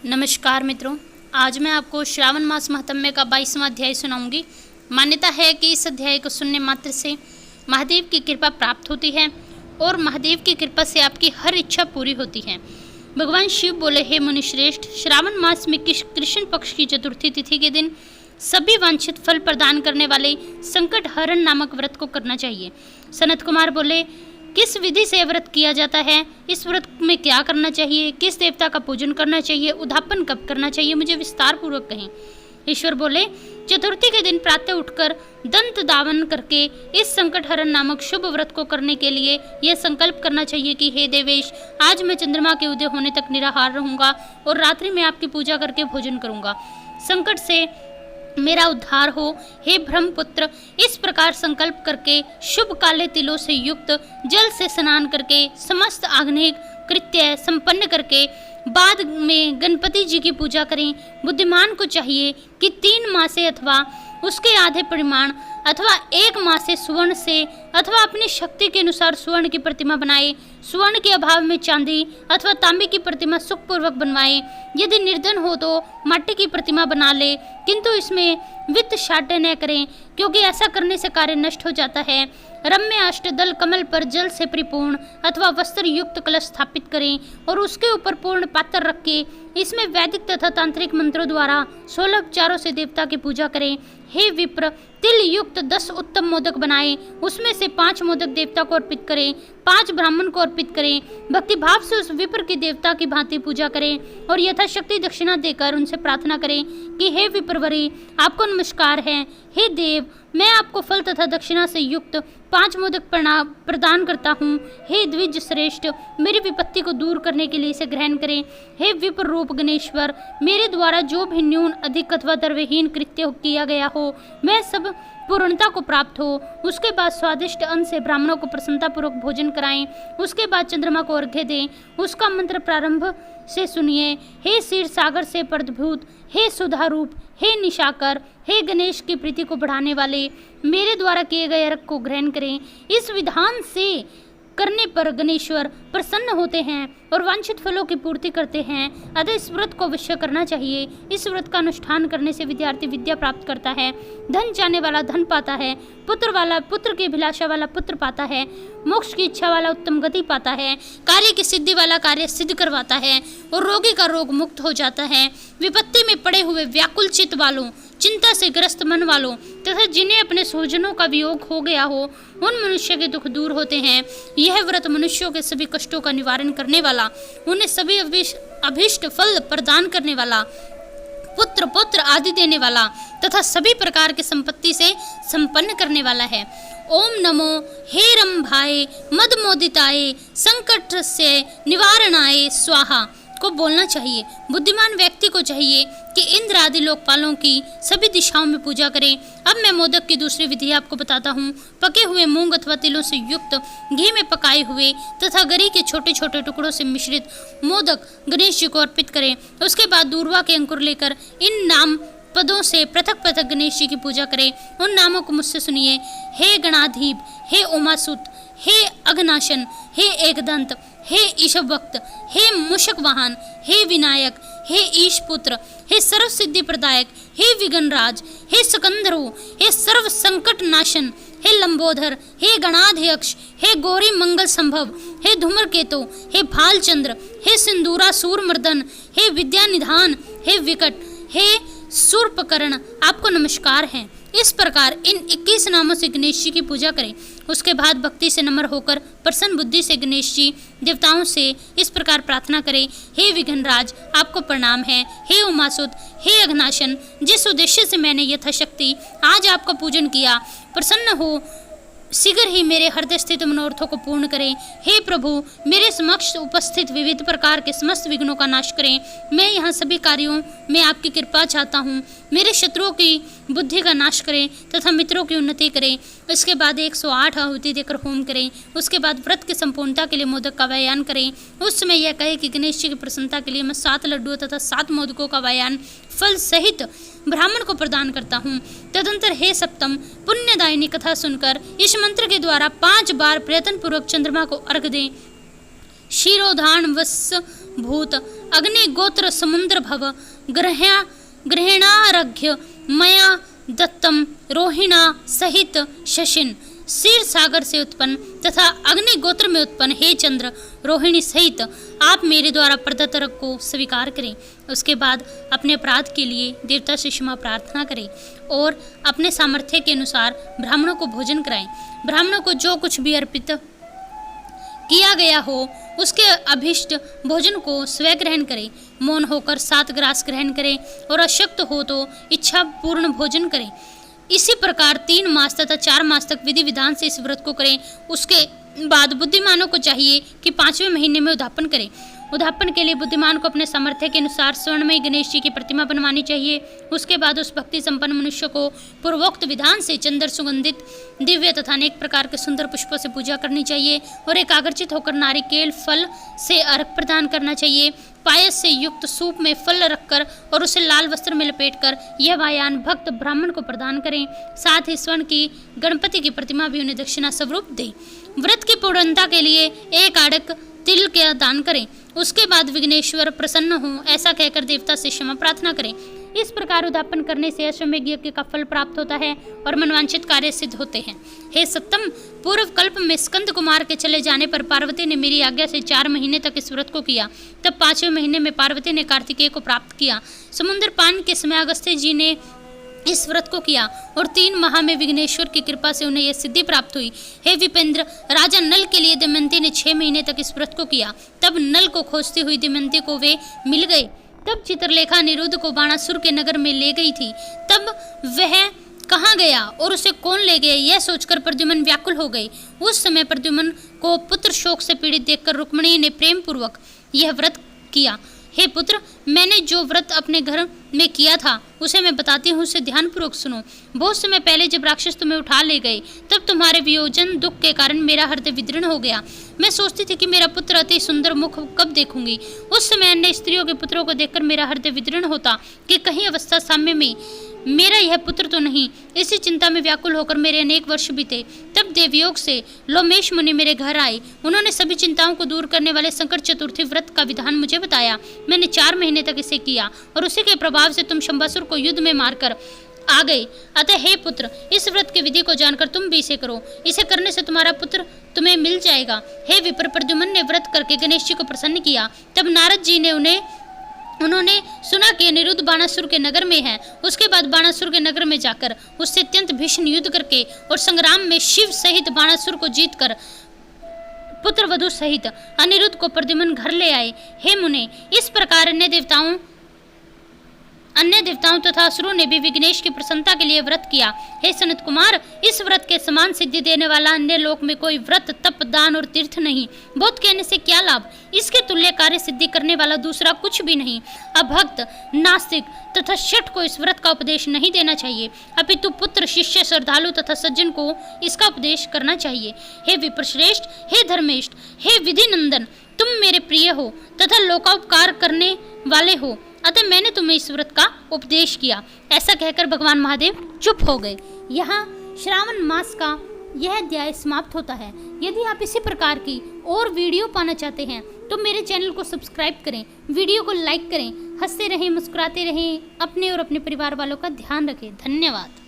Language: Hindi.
नमस्कार मित्रों, आज मैं आपको श्रावण मास महात्म्य का 22वां अध्याय सुनाऊंगी। मान्यता है कि इस अध्याय को सुनने मात्र से महादेव की कृपा प्राप्त होती है और महादेव की कृपा से आपकी हर इच्छा पूरी होती है। भगवान शिव बोले, हे मुनिश्रेष्ठ, श्रावण मास में कृष्ण पक्ष की चतुर्थी तिथि के दिन सभी वांछित फल प्रदान करने वाले संकट हरण नामक व्रत को करना चाहिए। सनत कुमार बोले, किस विधि से व्रत किया जाता है, इस व्रत में क्या करना चाहिए, किस देवता का पूजन करना चाहिए, उद्यापन कब करना चाहिए, मुझे विस्तार पूर्वक कहें। ईश्वर बोले, चतुर्थी के दिन प्रातः उठकर दंत दावन करके इस संकट हरण नामक शुभ व्रत को करने के लिए यह संकल्प करना चाहिए कि हे देवेश, आज मैं चंद्रमा के उदय होने तक निराहार रहूंगा और रात्रि में आपकी पूजा करके भोजन करूंगा। संकट से मेरा उद्धार हो। हे ब्रह्मपुत्र, इस प्रकार संकल्प करके शुभ काले तिलों से युक्त जल से स्नान करके समस्त आग्नेय कृत्य संपन्न करके बाद में गणपति जी की पूजा करें। बुद्धिमान को चाहिए कि 3 मासे अथवा उसके आधे परिमाण अथवा 1 मासे स्वर्ण से अथवा अपनी शक्ति के अनुसार स्वर्ण की प्रतिमा बनाए। स्वर्ण के अभाव में चांदी अथवा तांबे की प्रतिमा सुखपूर्वक बनवाए। यदि निर्धन हो तो माटी की प्रतिमा बना ले, किंतु इसमें वित्त शाटे न करें, क्योंकि ऐसा करने से कार्य नष्ट हो जाता है। रम्य अष्टदल कमल पर जल से परिपूर्ण अथवा वस्त्र युक्त कलश स्थापित करें और उसके ऊपर पूर्ण पात्र रख के इसमें वैदिक तथा तांत्रिक मंत्रों द्वारा 16 उपचारों से देवता की पूजा करें। हे विप्र, तिल युक्त 10 उत्तम मोदक बनाएं, उसमें से 5 मोदक देवता को अर्पित करें, 5 ब्राह्मण को अर्पित करें। भक्ति भाव से उस विप्र की देवता की भांति पूजा करें और यथाशक्ति दक्षिणा देकर उनसे प्रार्थना करें कि हे विप्रवरी, आपको नमस्कार है। हे देव, मैं आपको फल तथा दक्षिणा से युक्त 5 मोदक प्रदान करता हूँ। हे द्विज श्रेष्ठ, मेरी विपत्ति को दूर करने के लिए इसे ग्रहण करें। हे विप्र रूप गणेश्वर, मेरे द्वारा जो भी न्यून अधिक अथवा द्रव्यहीन कृत्य किया गया हो, वह सब पूर्णता को प्राप्त हो। उसके बाद स्वादिष्ट अन्न से ब्राह्मणों को प्रसन्नतापूर्वक भोजन कराएं। उसके बाद चंद्रमा को अर्घ्य दें। उसका मंत्र प्रारंभ से सुनिए। हे क्षीर सागर से प्रद्भूत, हे सुधारूप, हे निशाकर, हे गणेश की प्रीति को बढ़ाने वाले, मेरे द्वारा किए गए अर्घ को ग्रहण करें। इस विधान से करने पर गणेश्वर प्रसन्न होते हैं और वांछित फलों की पूर्ति करते हैं। अतः इस व्रत को अवश्य करना चाहिए। इस व्रत का अनुष्ठान करने से विद्यार्थी विद्या प्राप्त करता है, धन चाहने वाला धन पाता है, पुत्र वाला पुत्र की अभिलाषा वाला पुत्र पाता है, मोक्ष की इच्छा वाला उत्तम गति पाता है, कार्य की सिद्धि वाला कार्य सिद्ध करवाता है और रोगी का रोग मुक्त हो जाता है। विपत्ति में पड़े हुए व्याकुल चित्त वालों, चिंता से ग्रस्त मन वालों तथा जिन्हें अपने स्वजनों का वियोग हो गया हो, उन मनुष्य के दुख दूर होते हैं। यह व्रत मनुष्यों के सभी कष्टों का निवारण करने वाला, उन्हें सभी अभीष्ट फल प्रदान करने वाला, पुत्र पौत्र आदि देने वाला तथा सभी प्रकार की संपत्ति से संपन्न करने वाला है। ओम नमो हे रंभाए मदमोदिताए संकट से निवारणाय स्वाहा को बोलना चाहिए। बुद्धिमान व्यक्ति को चाहिए कि इंद्र आदि लोकपालों की सभी दिशाओं में पूजा करें। अब मैं मोदक की दूसरी विधि आपको बताता हूँ। पके हुए मूंग अथवा तिलों से युक्त घी में पकाए हुए तथा गरी के छोटे छोटे टुकड़ों से मिश्रित मोदक गणेश जी को अर्पित करें। उसके बाद दूर्वा के अंकुर लेकर इन नाम पदों से पृथक पृथक गणेश जी की पूजा करें। उन नामों को मुझसे सुनिए। हे गणाधीप, हे उमासुत, हे अघनाशन, हे एकदंत, हे ईशभक्त, हे मूषक वाहन, हे विनायक, हे ईशपुत्र, हे सर्व सिद्धि प्रदायक, हे विघ्नराज, हे सकंदरु, हे सर्व संकट नाशन, हे लंबोधर, हे गणाध्यक्ष, हे गौरी मंगल संभव, हे धूम्रकेतु, हे भालचंद्र, हे सिंदूरासूर मर्दन, हे विद्या निधान, हे विकट, हे सूर्पकर्ण, आपको नमस्कार है। इस प्रकार इन 21 नामों से गणेश जी की पूजा करें। उसके बाद भक्ति से नम्र होकर प्रसन्न बुद्धि से गणेश जी देवताओं से इस प्रकार प्रार्थना करें। हे विघ्नराज, आपको प्रणाम है। हे उमासुत, हे अघनाशन, जिस उद्देश्य से मैंने यथाशक्ति आज आपका पूजन किया, प्रसन्न हो शीघ्र ही मेरे हृदय स्थित मनोरथों को पूर्ण करें। हे प्रभु, मेरे समक्ष उपस्थित विविध प्रकार के समस्त विघ्नों का नाश करें। मैं यहाँ सभी कार्यों में आपकी कृपा चाहता हूँ। मेरे शत्रुओं की बुद्धि का नाश करें तथा मित्रों की उन्नति करें। इसके बाद 108 आहुति देकर होम करें। उसके बाद व्रत की संपूर्णता के लिए मोदक का वायान करें। उस समय यह कहे कि गणेश जी की प्रसन्नता के लिए मैं 7 लड्डुओं तथा 7 मोदकों का वायान फल सहित ब्राह्मण को प्रदान करता हूँ। तदंतर हे सप्तम, पुण्यदायिनी कथा सुनकर इस मंत्र के द्वारा 5 बार प्रयत्न पूर्वक चंद्रमा को अर्घ दें। क्षीरोधान वस भूत अग्नि गोत्र समुद्र भव ग्रहणारघ्य मया दत्तम रोहिणा सहित शशिन। क्षीर सागर से उत्पन्न तथा अग्नि गोत्र में उत्पन्न हे चंद्र रोहिणी सहित आप मेरे द्वारा प्रदत्त रग को स्वीकार करें। उसके बाद अपने अपराध के लिए देवता से क्षमा प्रार्थना करें और अपने सामर्थ्य के अनुसार ब्राह्मणों को भोजन कराएं। ब्राह्मणों को जो कुछ भी अर्पित किया गया हो उसके अभिष्ट भोजन को स्वयं ग्रहण करें। मौन होकर 7 ग्रास ग्रहण करें और अशक्त हो तो इच्छा पूर्ण भोजन करें। इसी प्रकार 3 मास तथा 4 मास तक विधि विधान से इस व्रत को करें। उसके बाद बुद्धिमानों को चाहिए कि 5वें महीने में उद्यापन करें। उद्यापन के लिए बुद्धिमान को अपने सामर्थ्य के अनुसार स्वर्णमयी गणेश जी की प्रतिमा बनवानी चाहिए। उसके बाद उस भक्ति संपन्न मनुष्य को पूर्वोक्त विधान से चंदन सुगंधित दिव्य तथा अनेक प्रकार के सुंदर पुष्पों से पूजा करनी चाहिए और एकाग्रचित होकर नारिकेल फल से अर्घ प्रदान करना चाहिए। पायस से युक्त सूप में फल रखकर और उसे लाल वस्त्र में लपेटकर यह वायान भक्त ब्राह्मण को प्रदान करें। साथ ही स्वर्ण की गणपति की प्रतिमा भी उन्हें दक्षिणा स्वरूप दें। व्रत की पूर्णता के लिए 1 आड़क तिल का दान करें। उसके बाद विघ्नेश्वर प्रसन्न हो ऐसा कहकर देवता से क्षमा प्रार्थना करें। इस प्रकार उद्यापन करने से अश्वमेध यज्ञ का फल प्राप्त होता है और मनवांछित कार्य सिद्ध होते हैं। हे सत्तम, पूर्व कल्प में स्कंद कुमार के चले जाने पर पार्वती ने मेरी आज्ञा से 4 महीने तक इस व्रत को किया। तब 5वें महीने में पार्वती ने कार्तिकेय को प्राप्त किया। समुद्र पान के समय अगस्त्य जी ने इस व्रत को किया और 3 माह में विघ्नेश्वर की कृपा से उन्हें यह सिद्धि प्राप्त हुई। हे विपेंद्र, राजा नल के लिए दमयंती ने 6 महीने तक इस व्रत को किया। तब नल को खोजती हुई दमयंती को वे मिल गए। तब चित्रलेखा अनिरुद्ध को बाणासुर के नगर में ले गई थी। तब वह कहाँ गया और उसे कौन ले गया यह सोचकर प्रद्युम्न व्याकुल हो गए। उस समय प्रद्युम्न को पुत्र शोक से पीड़ित देखकर रुक्मिणी ने प्रेम पूर्वक यह व्रत किया। हे पुत्र, मैंने जो व्रत अपने घर में किया था उसे मैं बताती हूँ, उसे ध्यानपूर्वक सुनो। बहुत समय पहले जब राक्षस तुम्हें उठा ले गए तब तुम्हारे वियोजन दुख के कारण मेरा हृदय विदीर्ण हो गया। मैं सोचती थी कि मेरा पुत्र अति सुंदर मुख कब देखूंगी। उस समय अन्य स्त्रियों के पुत्रों को देखकर मेरा हृदय विदीर्ण होता कि कहीं अवस्था साम्य में मेरा यह पुत्र तो नहीं। इसी चिंता में व्याकुल होकर मेरे अनेक वर्ष बीते। तब देवयोग से लोमेश मुनि मेरे घर आए। उन्होंने सभी चिंताओं को दूर करने वाले संकट चतुर्थी व्रत का विधान मुझे बताया। मैंने 4 महीने तक इसे किया और उसी के प्रभाव से तुम शंबासुर को युद्ध में मारकर आ गए। अतः हे पुत्र, इस व्रत की विधि को जानकर तुम भी इसे करो। इसे करने से तुम्हारा पुत्र तुम्हें मिल जाएगा। हे विप्र, प्रद्युम्न ने व्रत करके गणेश जी को प्रसन्न किया। तब नारद जी ने उन्होंने सुना कि अनिरुद्ध बाणासुर के नगर में है। उसके बाद बाणासुर के नगर में जाकर उससे अत्यंत भीषण युद्ध करके और संग्राम में शिव सहित बाणासुर को जीतकर पुत्र वधु सहित अनिरुद्ध को प्रद्युम्न घर ले आए। हे मुने, इस प्रकार अन्य देवताओं तथा असुरों ने भी विघ्नेश की प्रसन्नता के लिए व्रत किया। हे सनत कुमार, इस व्रत के समान सिद्धि देने वाला अन्य लोक में कोई व्रत, तप, दान और तीर्थ नहीं। बहुत कहने से क्या लाभ, इसके तुल्य कार्य सिद्धि करने वाला दूसरा कुछ भी नहीं। अभक्त, नास्तिक तथा शठ को इस व्रत का उपदेश नहीं देना चाहिए, अपितु पुत्र, शिष्य, श्रद्धालु तथा सज्जन को इसका उपदेश करना चाहिए। हे विप्रश्रेष्ठ, हे धर्मेष्ठ, हे विधि नंदन, तुम मेरे प्रिय हो तथा लोकोपकार करने वाले हो, अतः मैंने तुम्हें इस व्रत का उपदेश किया। ऐसा कहकर भगवान महादेव चुप हो गए। यहाँ श्रावण मास का यह अध्याय समाप्त होता है। यदि आप इसी प्रकार की और वीडियो पाना चाहते हैं तो मेरे चैनल को सब्सक्राइब करें, वीडियो को लाइक करें, हंसते रहें, मुस्कुराते रहें, अपने और अपने परिवार वालों का ध्यान रखें। धन्यवाद।